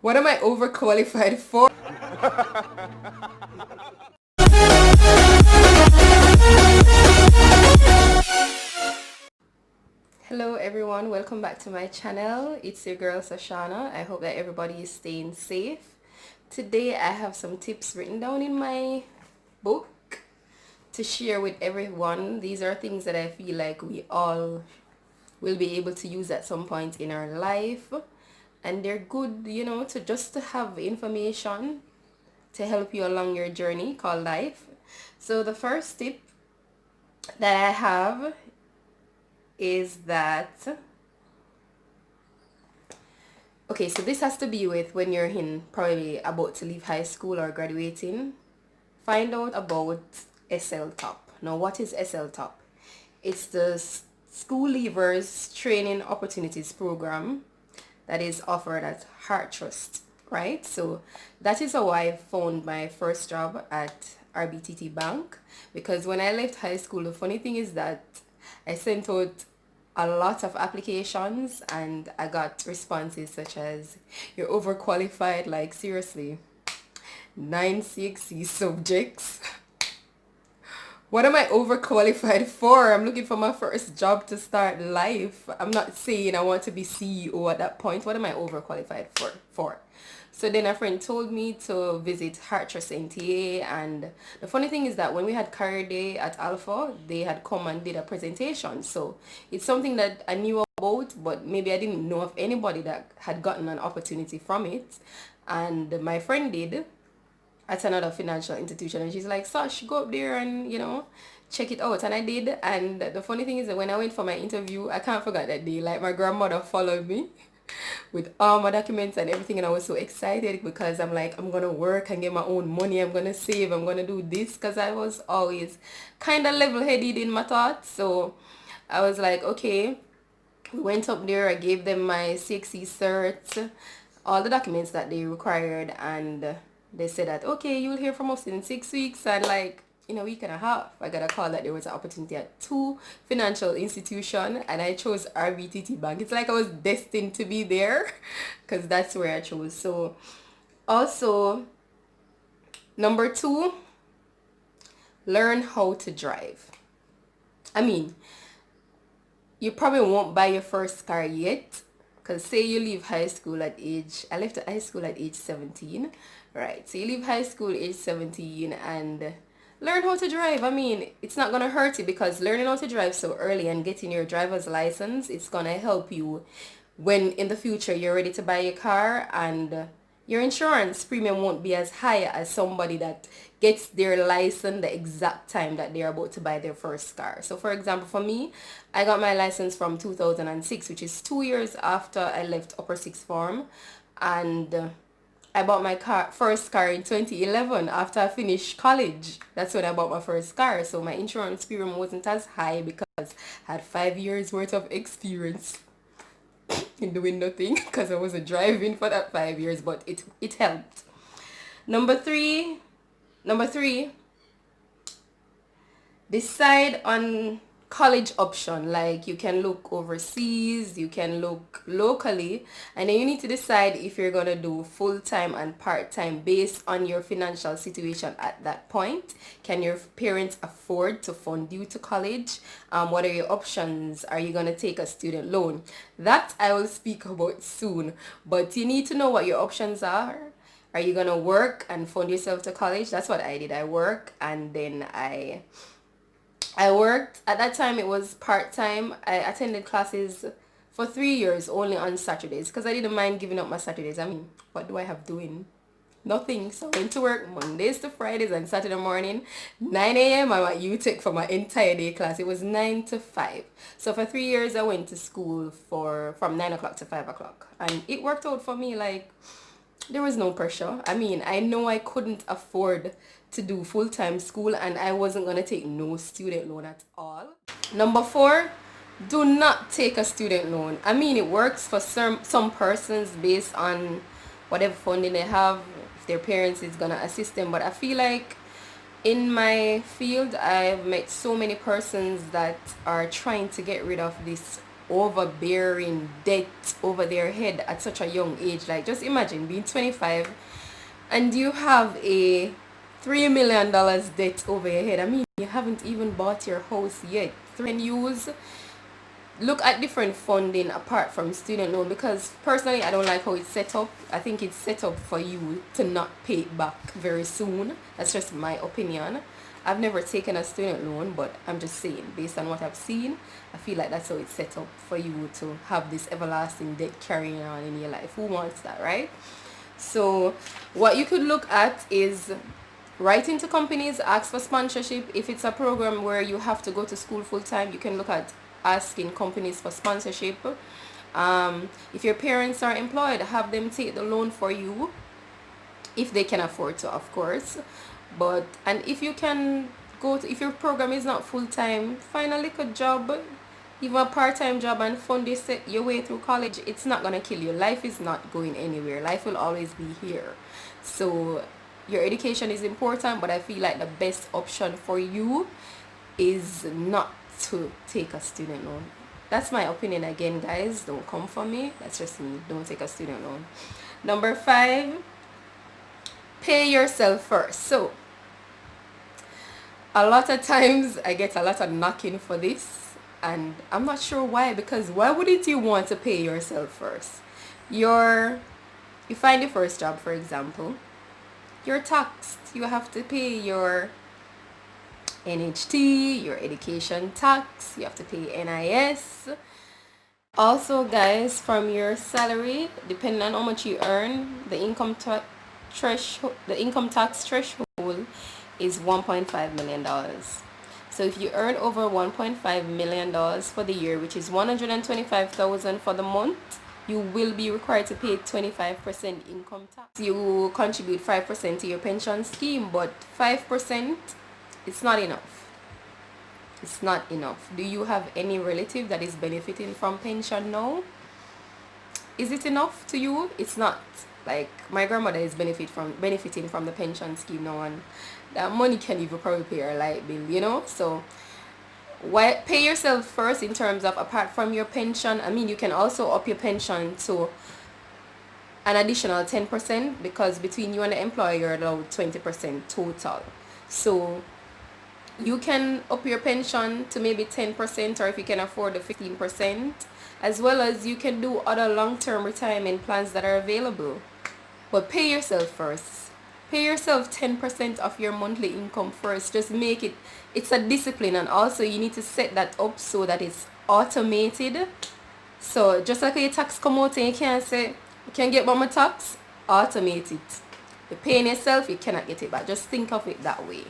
What am I overqualified for? Hello everyone, welcome back to my channel. It's your girl Sashana. I hope that everybody is staying safe. Today I have some tips written down in my book to share with everyone. These are things that I feel like we all will be able to use at some point in our life, and they're good, to just to have information to help you along your journey called life. So the first tip that I have is that, okay, so this has to be with when you're in probably about to leave high school or graduating. Find out about SL Top. Now, what is SL Top? It's the School Leavers Training Opportunities Program that is offered at Heart Trust, right? So that is how I found my first job at RBTT Bank, because when I left high school, the funny thing is that I sent out a lot of applications and I got responses such as, "You're overqualified," like seriously, 9 CXC subjects. What am I overqualified for? I'm looking for my first job to start life. I'm not saying I want to be CEO at that point. What am I overqualified for? So then a friend told me to visit Heart Trust NTA, and the funny thing is that when we had career day at Alpha, they had come and did a presentation. So it's something that I knew about, but maybe I didn't know of anybody that had gotten an opportunity from it. And my friend did at another financial institution, and she's like, "Sash, go up there and check it out." And I did, and the funny thing is that when I went for my interview, I can't forget that day, like my grandmother followed me with all my documents and everything, and I was so excited because I'm like, I'm gonna work and get my own money, I'm gonna save, I'm gonna do this, because I was always kind of level-headed in my thoughts. So I was like, okay, we went up there, I gave them my CXC cert, all the documents that they required, and they said that, okay, you'll hear from us in 6 weeks. And like in a week and a half, I got a call that there was an opportunity at two financial institutions, and I chose RBTT Bank. It's like I was destined to be there because that's where I chose. So also, number two, learn how to drive. I mean, you probably won't buy your first car yet, because say you leave high school at age, I left high school at age 17, right? So you leave high school age 17 and learn how to drive. I mean, it's not going to hurt you, because learning how to drive so early and getting your driver's license, it's going to help you when in the future you're ready to buy your car, and your insurance premium won't be as high as somebody that gets their license the exact time that they're about to buy their first car. So for example, for me, I got my license from 2006, which is 2 years after I left upper sixth form, and I bought my first car in 2011 after I finished college. That's when I bought my first car. So my insurance premium wasn't as high because I had 5 years worth of experience in doing nothing, because I wasn't driving for that 5 years, but it helped. Number three, decide on college option. Like, you can look overseas, you can look locally, and then you need to decide if you're gonna do full-time and part-time based on your financial situation at that point. Can your parents afford to fund you to college? What are your options? Are you gonna take a student loan? That I will speak about soon, but you need to know what your options are. Are you gonna work and fund yourself to college? That's what I did. I work, and then I worked. At that time, it was part-time. I attended classes for 3 years only on Saturdays, because I didn't mind giving up my Saturdays. I mean, what do I have doing? Nothing. So I went to work Mondays to Fridays, and Saturday morning, 9 a.m. I'm at UTech for my entire day class. It was 9 to 5. So for 3 years, I went to school from 9 o'clock to 5 o'clock. And it worked out for me. Like, there was no pressure. I mean, I know I couldn't afford to do full-time school, and I wasn't going to take no student loan at all. Number four, do not take a student loan. I mean, it works for some persons based on whatever funding they have, if their parents is going to assist them. But I feel like in my field, I've met so many persons that are trying to get rid of this overbearing debt over their head at such a young age. Like, just imagine being 25 and you have a $3 million debt over your head. I mean, you haven't even bought your house yet. Can use look at different funding apart from student loan, because personally I don't like how it's set up. I think it's set up for you to not pay it back very soon. That's just my opinion. I've never taken a student loan, but I'm just saying, based on what I've seen, I feel like that's how it's set up for you to have this everlasting debt carrying on in your life. Who wants that, right? So what you could look at is writing to companies, ask for sponsorship. If it's a program where you have to go to school full time, you can look at asking companies for sponsorship. If your parents are employed, have them take the loan for you if they can afford to, of course. But and if you can if your program is not full time, find a little job, even a part-time job, and fund your way through college. It's not gonna kill you. Life is not going anywhere. Life will always be here. So your education is important, but I feel like the best option for you is not to take a student loan. That's my opinion. Again, guys, don't come for me. That's just me. Don't take a student loan. Number 5, pay yourself first. So a lot of times I get a lot of knocking for this, and I'm not sure why, because why wouldn't you want to pay yourself first? You find your first job, for example, you're taxed. You have to pay your NHT, your education tax, you have to pay NIS. Also, guys, from your salary, depending on how much you earn, the income tax threshold is $1.5 million. So if you earn over $1.5 million for the year, which is $125,000 for the month, you will be required to pay 25% income tax. You contribute 5% to your pension scheme, but 5%, it's not enough. It's not enough. Do you have any relative that is benefiting from pension now? Is it enough to you? It's not. Like, my grandmother is benefiting from the pension scheme now, and that money can even probably pay her light bill, So why pay yourself first in terms of, apart from your pension. I mean, you can also up your pension to an additional 10%, because between you and the employer you're allowed 20% total. So you can up your pension to maybe 10%, or if you can afford the 15%, as well as you can do other long-term retirement plans that are available. But pay yourself first. Pay yourself 10% of your monthly income first. Just make it, it's a discipline, and also you need to set that up so that it's automated. So just like your tax come out and you can't say, you can get back my tax, automate it. You're paying yourself, you cannot get it back. Just think of it that way.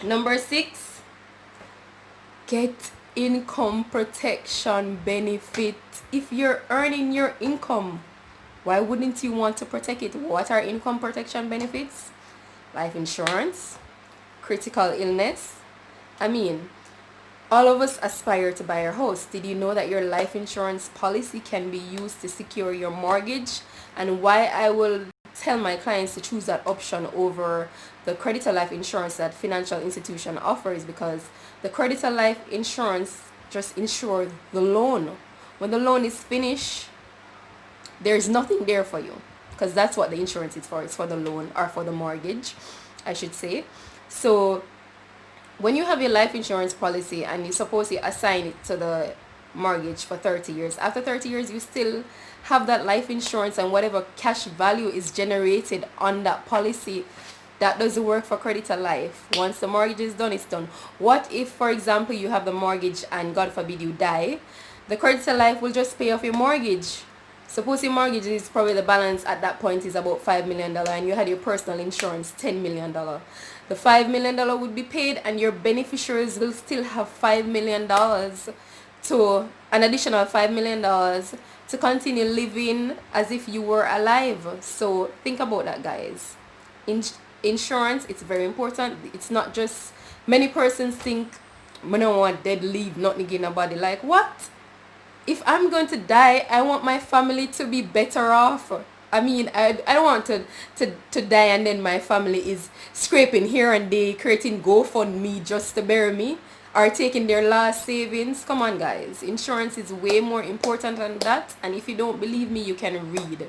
Number 6, get income protection benefit. If you're earning your income, why wouldn't you want to protect it? What are income protection benefits? Life insurance, critical illness. I mean, all of us aspire to buy a house. Did you know that your life insurance policy can be used to secure your mortgage? And why I will tell my clients to choose that option over the creditor life insurance that financial institution offers, because the creditor life insurance just insures the loan. When the loan is finished, there's nothing there for you, because that's what the insurance is for. It's for the loan, or for the mortgage, I should say. So when you have your life insurance policy and you suppose you assign it to the mortgage for 30 years, after 30 years you still have that life insurance, and whatever cash value is generated on that policy, that doesn't work for creditor life. Once the mortgage is done, it's done. What if, for example, you have the mortgage and God forbid you die? The creditor life will just pay off your mortgage. Suppose your mortgage is probably, the balance at that point is about $5 million, and you had your personal insurance $10 million. The $5 million would be paid, and your beneficiaries will still have $5 million, to an additional $5 million to continue living as if you were alive. So think about that, guys. Insurance, it's very important. It's not just, many persons think, I don't want dead leave, nothing in a body. Like, what? If I'm going to die, I want my family to be better off. I mean, I don't want to die and then my family is scraping here and there, creating GoFundMe just to bury me. are taking their last savings. Come on, guys. Insurance is way more important than that. And if you don't believe me, you can read.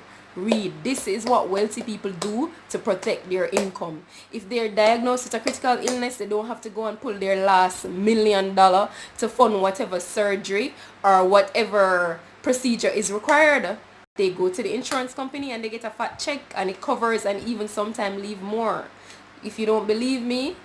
This is what wealthy people do to protect their income. If they're diagnosed with a critical illness, they don't have to go and pull their last $1 million to fund whatever surgery or whatever procedure is required. They go to the insurance company and they get a fat check, and it covers and even sometimes leave more. If you don't believe me,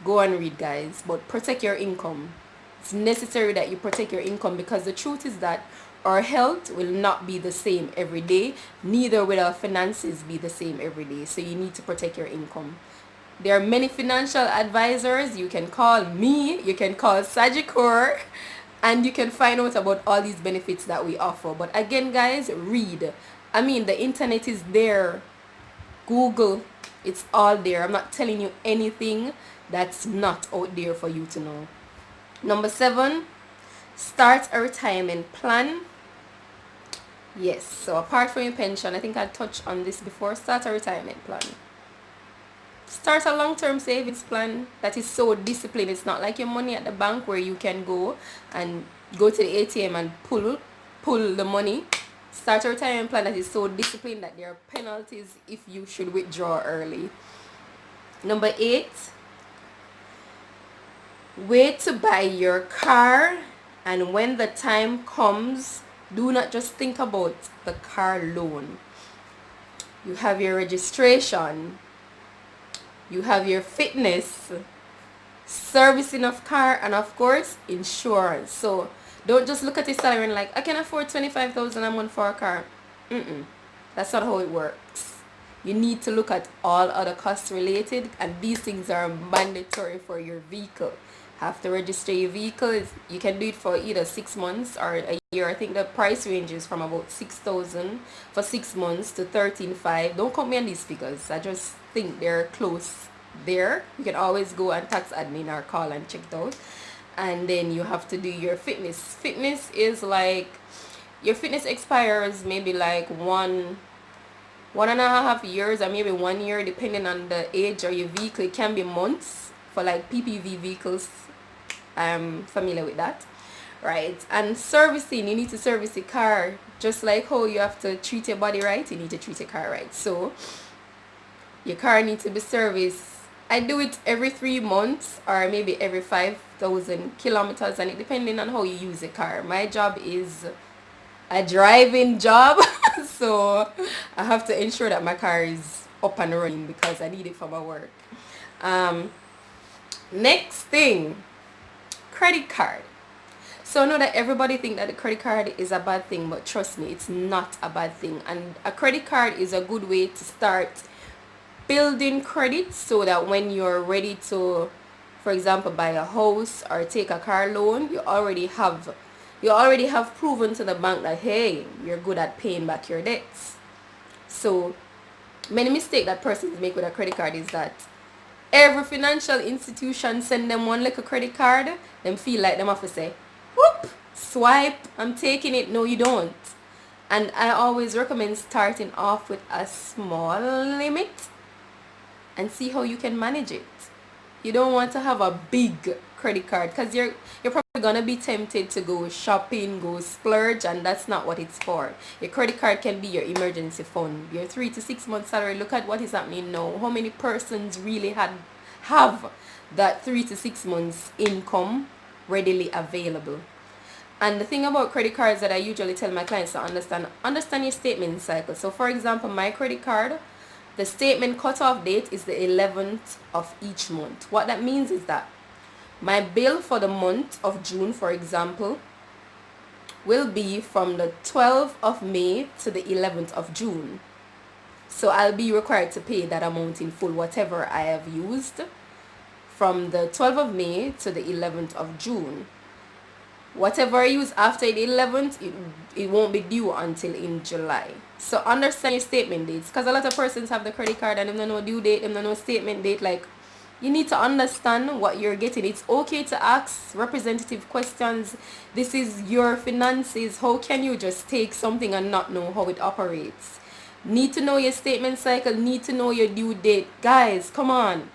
go and read, guys. But protect your income. It's necessary that you protect your income, because the truth is that our health will not be the same every day, neither will our finances be the same every day. So you need to protect your income. There are many financial advisors. You can call me, you can call Sagicor, and you can find out about all these benefits that we offer. But again, guys, read. I mean, the internet is there. Google, it's all there. I'm not telling you anything that's not out there for you to know. Number 7, start a retirement plan. Yes, so apart from your pension, I think I touched on this before. Start a retirement plan. Start a long-term savings plan that is so disciplined. It's not like your money at the bank where you can go and go to the ATM and pull the money. Start a retirement plan that is so disciplined that there are penalties if you should withdraw early. Number 8, wait to buy your car, and when the time comes, do not just think about the car loan. You have your registration, you have your fitness, servicing of car, and of course insurance. So don't just look at your salary and like, I can afford 25,000 a month for a car. That's not how it works. You need to look at all other costs related, and these things are mandatory for your vehicle. Have to register your vehicle. You can do it for either 6 months or a year. I think the price ranges from about 6,000 for 6 months to 13,500. Don't quote me on these figures. I just think they're close there. You can always go and tax admin or call and check it out. And then you have to do your fitness. Fitness is like, your fitness expires maybe like 1.5 years or maybe 1 year, depending on the age of your vehicle. It can be months for like PPV vehicles. I'm familiar with that, right? And servicing, you need to service the car just like how you have to treat your body right. You need to treat your car right. So your car needs to be serviced. I do it every 3 months or maybe every 5,000 kilometers, and it depending on how you use the car. My job is a driving job, so I have to ensure that my car is up and running because I need it for my work. Next thing, credit card. So I know that everybody think that the credit card is a bad thing, but trust me, it's not a bad thing. And a credit card is a good way to start building credit, so that when you're ready to, for example, buy a house or take a car loan, you already have proven to the bank that, hey, you're good at paying back your debts. So many mistake that persons make with a credit card is that every financial institution send them one little credit card, them feel like them have to say, whoop, swipe, I'm taking it. No, you don't. And I always recommend starting off with a small limit and see how you can manage it. You don't want to have a big credit card because you're probably gonna be tempted to go shopping, go splurge, and that's not what it's for. Your credit card can be your emergency fund, your 3 to 6 month salary. Look at what is happening now. How many persons really have that 3 to 6 months income readily available? And the thing about credit cards that I usually tell my clients to understand your statement cycle. So for example, my credit card, the statement cutoff date is the 11th of each month. What that means is that my bill for the month of June, for example, will be from the 12th of May to the 11th of June. So I'll be required to pay that amount in full, whatever I have used, from the 12th of May to the 11th of June. Whatever I use after the 11th, it won't be due until in July. So understand your statement dates, because a lot of persons have the credit card and they don't know due date, they don't know statement date. Like, you need to understand what you're getting. It's okay to ask representative questions. This is your finances. How can you just take something and not know how it operates? Need to know your statement cycle, need to know your due date. Guys, come on.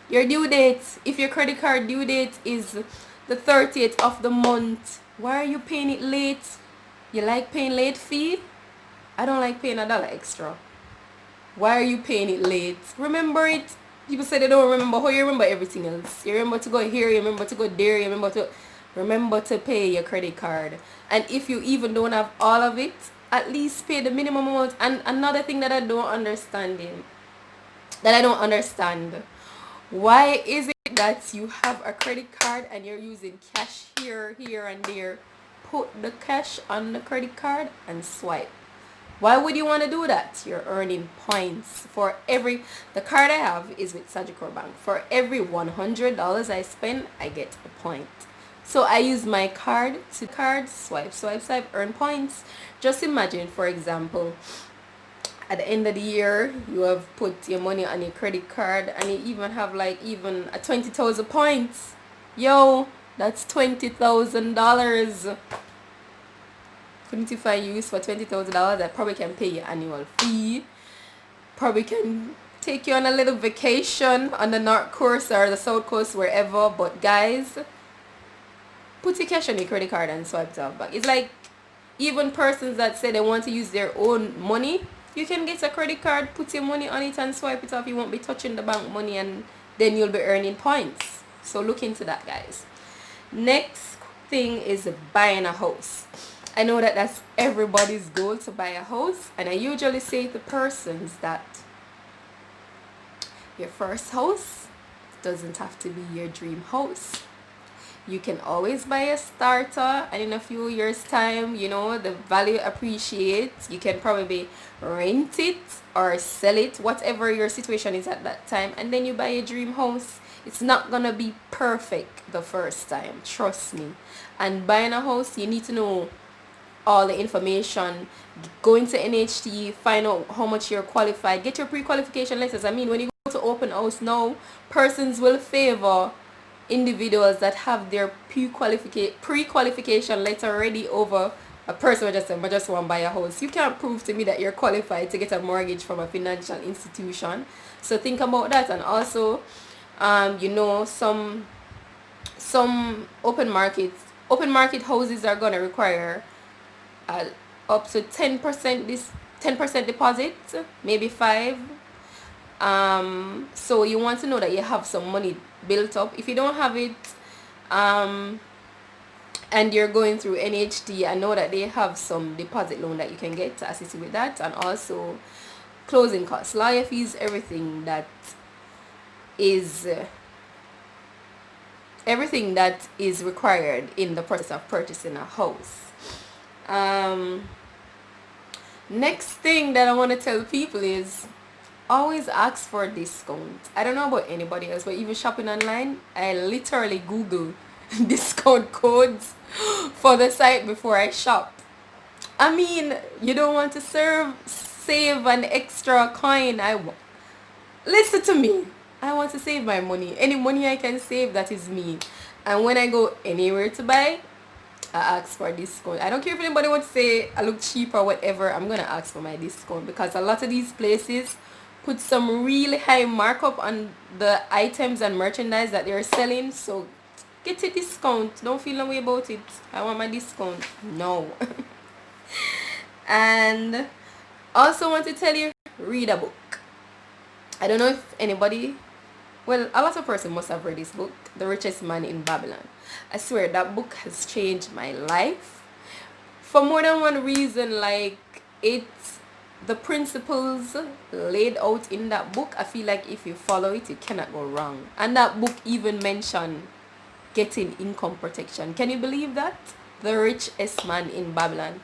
Your due date, if your credit card due date is the 30th of the month, why are you paying it late? You like paying late fee? I don't like paying $1 extra. Why are you paying it late? Remember it. People say they don't remember. How you remember everything else? You remember to go here, you remember to go there, you remember to pay your credit card. And if you even don't have all of it, at least pay the minimum amount. And another thing that I don't understand, why is it that you have a credit card and you're using cash here, here, and there? Put the cash on the credit card and swipe. Why would you want to do that? You're earning points for every... The card I have is with Sagicor Bank. For every $100 I spend, I get a point. So I use my card to swipe, swipe, swipe, earn points. Just imagine, for example, at the end of the year, you have put your money on your credit card and you even have like even a 20,000 points. Yo, that's $20,000. Couldn't you find use for $20,000 that probably can pay your annual fee? Probably can take you on a little vacation on the North Coast or the South Coast, wherever. But guys, put your cash on your credit card and swipe it off back. It's like even persons that say they want to use their own money, you can get a credit card, put your money on it and swipe it off. You won't be touching the bank money and then you'll be earning points. So look into that, guys. Next thing is buying a house. I know that that's everybody's goal, to buy a house, and I usually say to persons that your first house doesn't have to be your dream house. You can always buy a starter, and in a few years time, you know, the value appreciates. You can probably rent it or sell it, whatever your situation is at that time, and then you buy a dream house. It's not gonna be perfect the first time, trust me. And buying a house, you need to know all the information. Go into NHT, find out how much you're qualified, get your pre-qualification letters. I mean, when you go to open house now, persons will favor individuals that have their pre-qualification letter ready over a person who just want to buy a house. You can't prove to me that you're qualified to get a mortgage from a financial institution. So think about that. And also, you know, some open market houses are going to require up to 10% 10% deposit, maybe 5. So you want to know that you have some money built up. If you don't have it, and you're going through NHT, I know that they have some deposit loan that you can get to assist you with that, and also closing costs, lawyer fees, everything that is required in the process of purchasing a house. Next thing that I want to tell people is always ask for a discount. I don't know about anybody else, but even shopping online, I literally Google discount codes for the site before I shop. I mean, you don't want to save an extra coin. Listen to me. I want to save my money. Any money I can save, that is me. And when I go anywhere to buy, I ask for a discount. I don't care if anybody wants to say I look cheap or whatever. I'm gonna ask for my discount, because a lot of these places put some really high markup on the items and merchandise that they're selling. So get a discount. Don't feel no way about it. I want my discount. No. And also want to tell you, read a book. I don't know if anybody, well, a lot of person must have read this book, The Richest Man in Babylon. I swear that book has changed my life for more than one reason. Like, it's the principles laid out in that book. I feel like if you follow it, you cannot go wrong. And that book even mentioned getting income protection. Can you believe that? The Richest Man in Babylon.